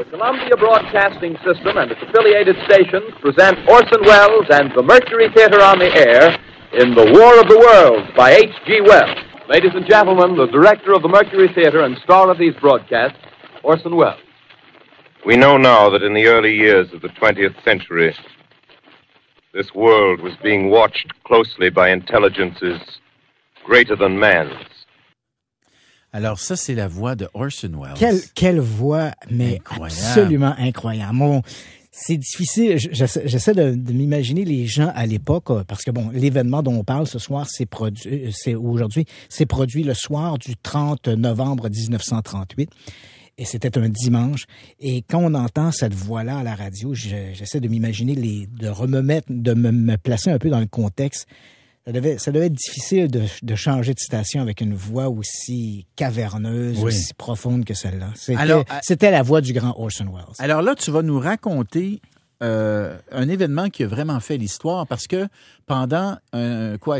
The Columbia Broadcasting System and its affiliated stations present Orson Welles and the Mercury Theater on the air in The War of the Worlds by H.G. Wells. Ladies and gentlemen, the director of the Mercury Theater and star of these broadcasts, Orson Welles. We know now that in the early years of the 20th century, this world was being watched closely by intelligences greater than man's. Alors ça, c'est la voix de Orson Welles. Quelle voix, mais incroyable. Absolument incroyable. C'est difficile. J'essaie de m'imaginer les gens à l'époque, parce que bon, l'événement dont on parle ce soir, c'est produit le soir du 30 novembre 1938. Et c'était un dimanche. Et quand on entend cette voix-là à la radio, j'essaie de m'imaginer de me placer un peu dans le contexte. Ça devait être difficile de changer de station avec une voix aussi caverneuse, aussi profonde que celle-là. C'était la voix du grand Orson Welles. Alors là, tu vas nous raconter un événement qui a vraiment fait l'histoire parce que pendant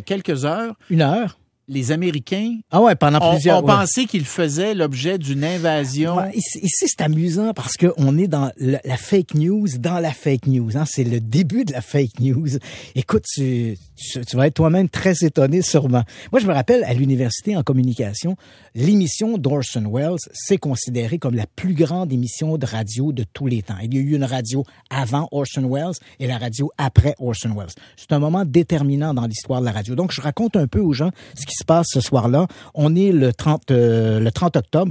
quelques heures... Une heure? Les Américains pendant plusieurs ont pensé qu'ils faisaient l'objet d'une invasion. Ouais, ici, c'est amusant parce qu'on est dans la fake news dans la fake news. Hein? C'est le début de la fake news. Écoute, tu vas être toi-même très étonné sûrement. Moi, je me rappelle, à l'université en communication, l'émission d'Orson Welles, c'est considéré comme la plus grande émission de radio de tous les temps. Il y a eu une radio avant Orson Welles et la radio après Orson Welles. C'est un moment déterminant dans l'histoire de la radio. Donc, je raconte un peu aux gens ce qui se passe ce soir-là. On est le 30 octobre,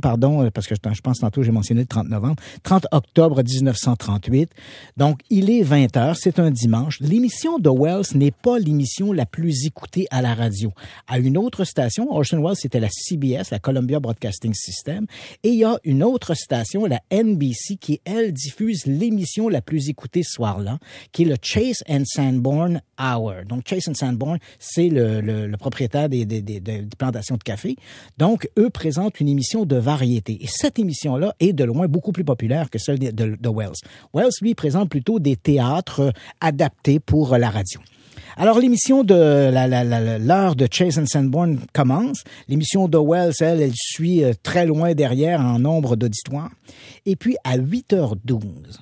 parce que je pense tantôt j'ai mentionné le 30 novembre. 30 octobre 1938. Donc, il est 20h, c'est un dimanche. L'émission de Welles n'est pas l'émission la plus écoutée à la radio. À une autre station, Orson Welles, c'était la CBS, la Columbia Broadcasting System, et il y a une autre station, la NBC, qui, elle, diffuse l'émission la plus écoutée ce soir-là, qui est le Chase and Sanborn Hour. Donc, Chase and Sanborn, c'est le propriétaire des plantations de café. Donc, eux présentent une émission de variété. Et cette émission-là est de loin beaucoup plus populaire que celle de Welles. Welles, lui, présente plutôt des théâtres adaptés pour la radio. Alors, l'émission de l'heure de Chase and Sanborn commence. L'émission de Welles, elle suit très loin derrière en nombre d'auditoires. Et puis, à 8h12,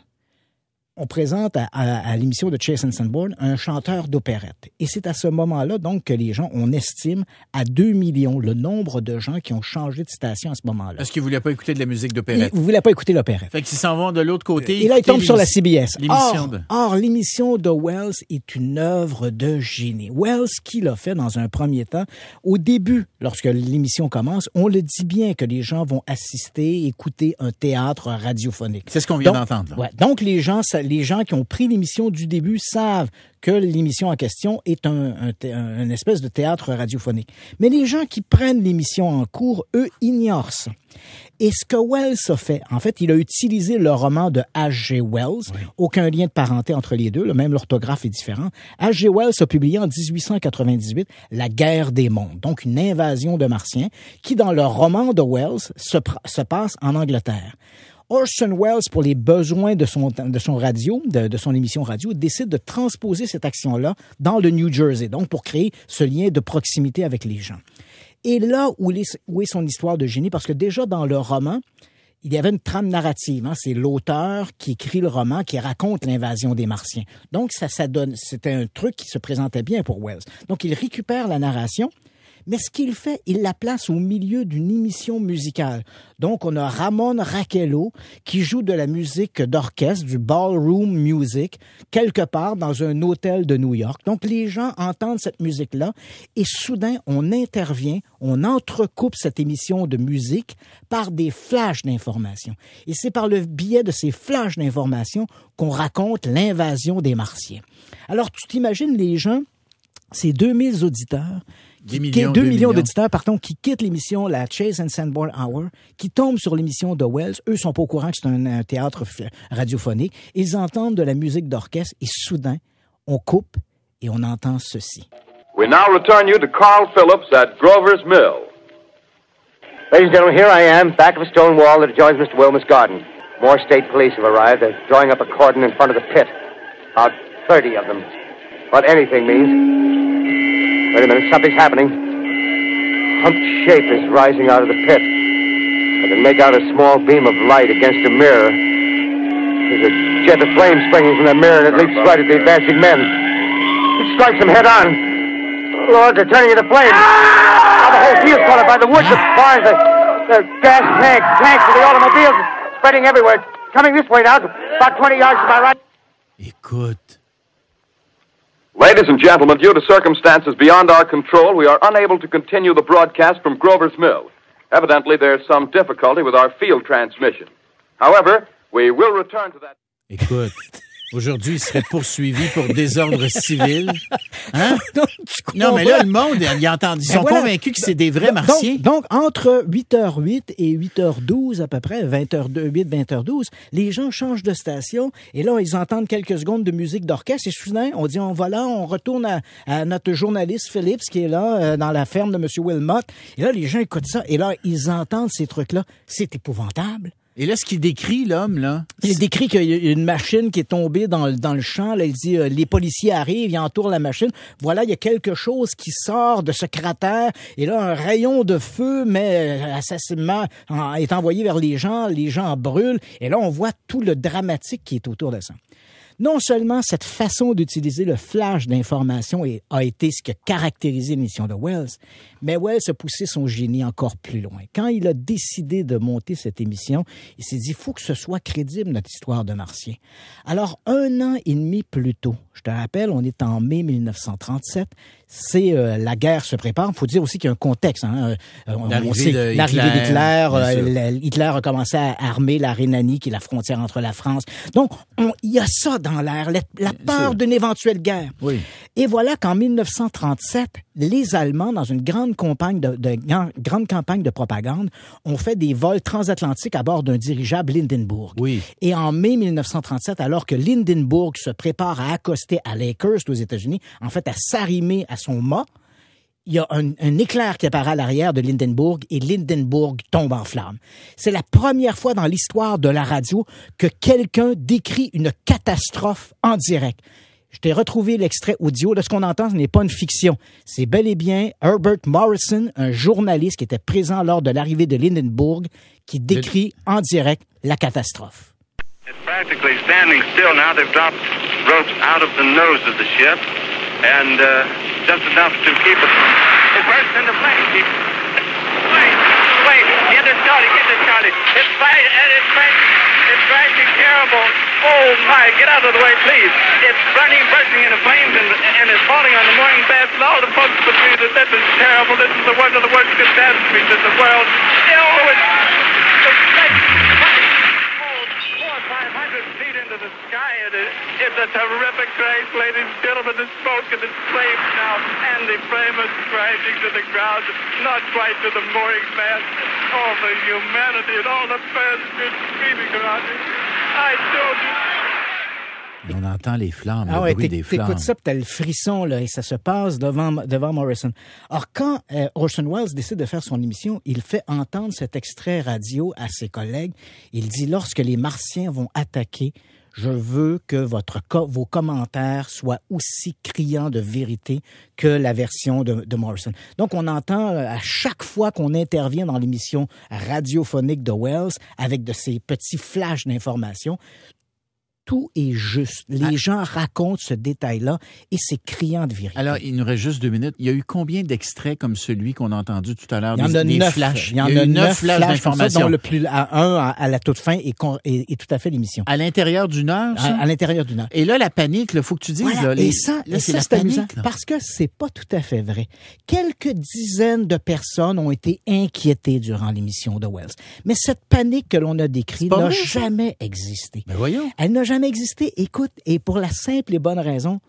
on présente à l'émission de Chase and Sanborn un chanteur d'opérette. Et c'est à ce moment-là, donc, que les gens, on estime à 2 millions le nombre de gens qui ont changé de station à ce moment-là. Parce qu'ils ne voulaient pas écouter de la musique d'opérette. Ils ne voulaient pas écouter l'opérette. Fait qu'ils s'en vont de l'autre côté. Et là, ils tombent sur la CBS. L'émission de Welles est une œuvre de génie. Welles, qui l'a fait dans un premier temps, au début, lorsque l'émission commence, on le dit bien que les gens vont assister, écouter un théâtre radiophonique. C'est ce qu'on vient d'entendre. Là. Ouais, donc, les gens qui ont pris l'émission du début savent que l'émission en question est une espèce de théâtre radiophonique. Mais les gens qui prennent l'émission en cours, eux, ignorent ça. Et ce que Welles a fait, en fait, il a utilisé le roman de H.G. Wells. Oui. Aucun lien de parenté entre les deux, même l'orthographe est différent. H.G. Wells a publié en 1898 La guerre des mondes, donc une invasion de Martiens, qui, dans le roman de Wells, se passe en Angleterre. Orson Welles, pour les besoins de son radio, de son émission radio, décide de transposer cette action-là dans le New Jersey, donc pour créer ce lien de proximité avec les gens. Et là où est son histoire de génie, parce que déjà dans le roman, il y avait une trame narrative. Hein? C'est l'auteur qui écrit le roman, qui raconte l'invasion des Martiens. Donc c'était un truc qui se présentait bien pour Welles. Donc il récupère la narration. Mais ce qu'il fait, il la place au milieu d'une émission musicale. Donc, on a Ramon Raquello qui joue de la musique d'orchestre, du ballroom music, quelque part dans un hôtel de New York. Donc, les gens entendent cette musique-là et soudain, on intervient, on entrecoupe cette émission de musique par des flashs d'informations. Et c'est par le biais de ces flashs d'informations qu'on raconte l'invasion des Martiens. Alors, tu t'imagines les gens, ces 2000 auditeurs, 2 millions d'auditeurs, qui quittent l'émission, la Chase and Sanborn Hour, qui tombent sur l'émission de Welles. Eux sont pas au courant que c'est un théâtre radiophonique. Ils entendent de la musique d'orchestre et soudain, on coupe et on entend ceci. We now return you to Carl Phillips at Grover's Mill. Ladies and gentlemen, here I am, back of a stone wall that adjoins Mr. Wilmer's garden. More state police have arrived. They're drawing up a cordon in front of the pit. About 30 of them. What anything means. Wait a minute, something's happening. Humped shape is rising out of the pit. I can make out a small beam of light against a mirror. There's a jet of flame springing from the mirror, and it leaps right at the advancing men. It strikes them head on. Lord, they're turning into flames. Now the whole field's caught up by the woods, the barns, the gas tanks of the automobiles, spreading everywhere. It's coming this way now, about 20 yards to my right. Écoute. Ladies and gentlemen, due to circumstances beyond our control, we are unable to continue the broadcast from Grover's Mill. Evidently, there's some difficulty with our field transmission. However, we will return to that. Écoute, aujourd'hui, il serait poursuivi pour désordre civil. Hein? Non, mais là, le monde, ils sont convaincus que c'est des vrais martiens. Donc, entre 8h08 et 8h12 à peu près, 20h08, 20h12, les gens changent de station et là, ils entendent quelques secondes de musique d'orchestre et soudain, on dit, on retourne à notre journaliste Phillips qui est là, dans la ferme de M. Wilmot. Et là, les gens écoutent ça et là, ils entendent ces trucs-là. C'est épouvantable. Et là, ce qu'il décrit, l'homme, là... Il décrit qu'il y a une machine qui est tombée dans le champ. Là, il dit, les policiers arrivent, ils entourent la machine. Voilà, il y a quelque chose qui sort de ce cratère. Et là, un rayon de feu, mais assassinement, est envoyé vers les gens brûlent. Et là, on voit tout le dramatique qui est autour de ça. Non seulement cette façon d'utiliser le flash d'information a été ce qui a caractérisé l'émission de Wells, mais Wells a poussé son génie encore plus loin. Quand il a décidé de monter cette émission, il s'est dit, il faut que ce soit crédible, notre histoire de Martiens. Alors, 1 an et demi plus tôt, je te rappelle, on est en mai 1937, c'est la guerre se prépare. Il faut dire aussi qu'il y a un contexte. L'arrivée d'Hitler. Hitler a commencé à armer la Rhénanie, qui est la frontière entre la France. Donc, il y a ça dans l'air, la peur d'une éventuelle guerre. Oui. Et voilà qu'en 1937, les Allemands, dans une grande campagne de propagande, ont fait des vols transatlantiques à bord d'un dirigeable Lindenburg. Oui. Et en mai 1937, alors que Lindenburg se prépare à accoster à Lakehurst aux États-Unis, en fait à s'arrimer à son mât, il y a un éclair qui apparaît à l'arrière de Lindenburg et Lindenburg tombe en flammes. C'est la première fois dans l'histoire de la radio que quelqu'un décrit une catastrophe en direct. Je t'ai retrouvé l'extrait audio. Là, ce qu'on entend, ce n'est pas une fiction. C'est bel et bien Herbert Morrison, un journaliste qui était présent lors de l'arrivée de Lindenburg, qui décrit en direct la catastrophe. It's practically standing still now. They've dropped ropes out of the nose of the ship, and just enough to keep it. It bursts into flames. Wait, get it started. It's fighting, and it's crashing terrible. Oh my, get out of the way, please. It's bursting into flames, and it's falling on the mooring mast, and all the folks between us. This is terrible. This is one of the worst catastrophes in the world. Oh, the sky. It's a terrific crash, ladies and gentlemen. The smoke and the flames now, and the flame is crashing to the ground, not quite to the mooring mast. All the humanity and all the passengers screaming around it. I told you. On entend les flammes, le bruit des flammes. T'écoutes ça, puis t'as le frisson, là, et ça se passe devant Morrison. Alors, quand Orson Welles décide de faire son émission, il fait entendre cet extrait radio à ses collègues. Il dit, lorsque les Martiens vont attaquer, je veux que vos commentaires soient aussi criants de vérité que la version de Morrison. Donc, on entend à chaque fois qu'on intervient dans l'émission radiophonique de Wells, avec de ces petits flashs d'informations, tout est juste. Les gens racontent ce détail-là et c'est criant de vérité. Alors, il nous reste juste 2 minutes. Il y a eu combien d'extraits comme celui qu'on a entendu tout à l'heure? Il y en a 9 flashs. Il y en a 9 flashs d'informations. Dont le plus à la toute fin est tout à fait l'émission. À l'intérieur d'une heure, ça? À l'intérieur d'une heure. Et là, la panique, il faut que tu dises. Voilà. Là, c'est la panique. Parce que c'est pas tout à fait vrai. Quelques dizaines de personnes ont été inquiétées durant l'émission de Wells. Mais cette panique que l'on a décrite n'a jamais existé. Ben voyons. Elle n'a jamais existé. Écoute, et pour la simple et bonne raison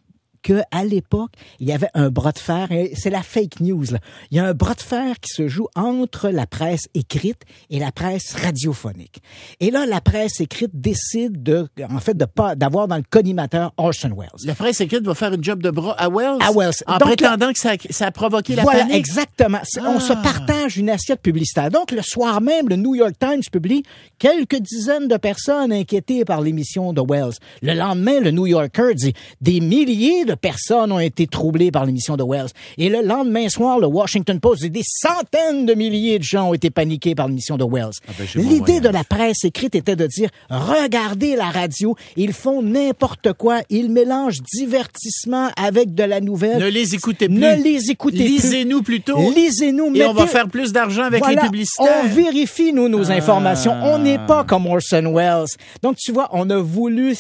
qu'à l'époque, il y avait un bras de fer, et c'est la fake news, là. Il y a un bras de fer qui se joue entre la presse écrite et la presse radiophonique. Et là, la presse écrite décide d'avoir dans le collimateur Orson Welles. La presse écrite va faire une job de bras à Wells? À Wells. En prétendant que ça a provoqué la panique? Voilà, exactement. On se partage une assiette publicitaire. Donc, le soir même, le New York Times publie quelques dizaines de personnes inquiétées par l'émission de Wells. Le lendemain, le New Yorker dit des milliers de personnes ont été troublées par l'émission de Wells. Et le lendemain soir, le Washington Post dit des centaines de milliers de gens ont été paniqués par l'émission de Wells. L'idée de la presse écrite était de dire, regardez la radio, ils font n'importe quoi, ils mélangent divertissement avec de la nouvelle. Ne les écoutez plus. Ne les écoutez plus. Lisez-nous plutôt. Lisez-nous. Et on va faire plus d'argent avec les publicitaires. On vérifie, nos informations. On n'est pas comme Orson Welles. Donc, tu vois, on a voulu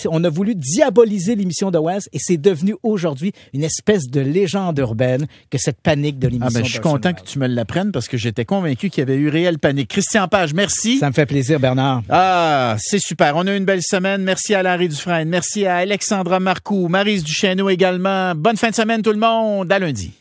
diaboliser l'émission de Wells et c'est devenu aujourd'hui une espèce de légende urbaine que cette panique de l'émission. Je suis content que tu me l'apprennes parce que j'étais convaincu qu'il y avait eu réelle panique. Christian Page, merci. Ça me fait plaisir, Bernard. C'est super. On a eu une belle semaine. Merci à Larry Dufresne. Merci à Alexandra Marcoux, Maryse Duchesneau également. Bonne fin de semaine, tout le monde. À lundi.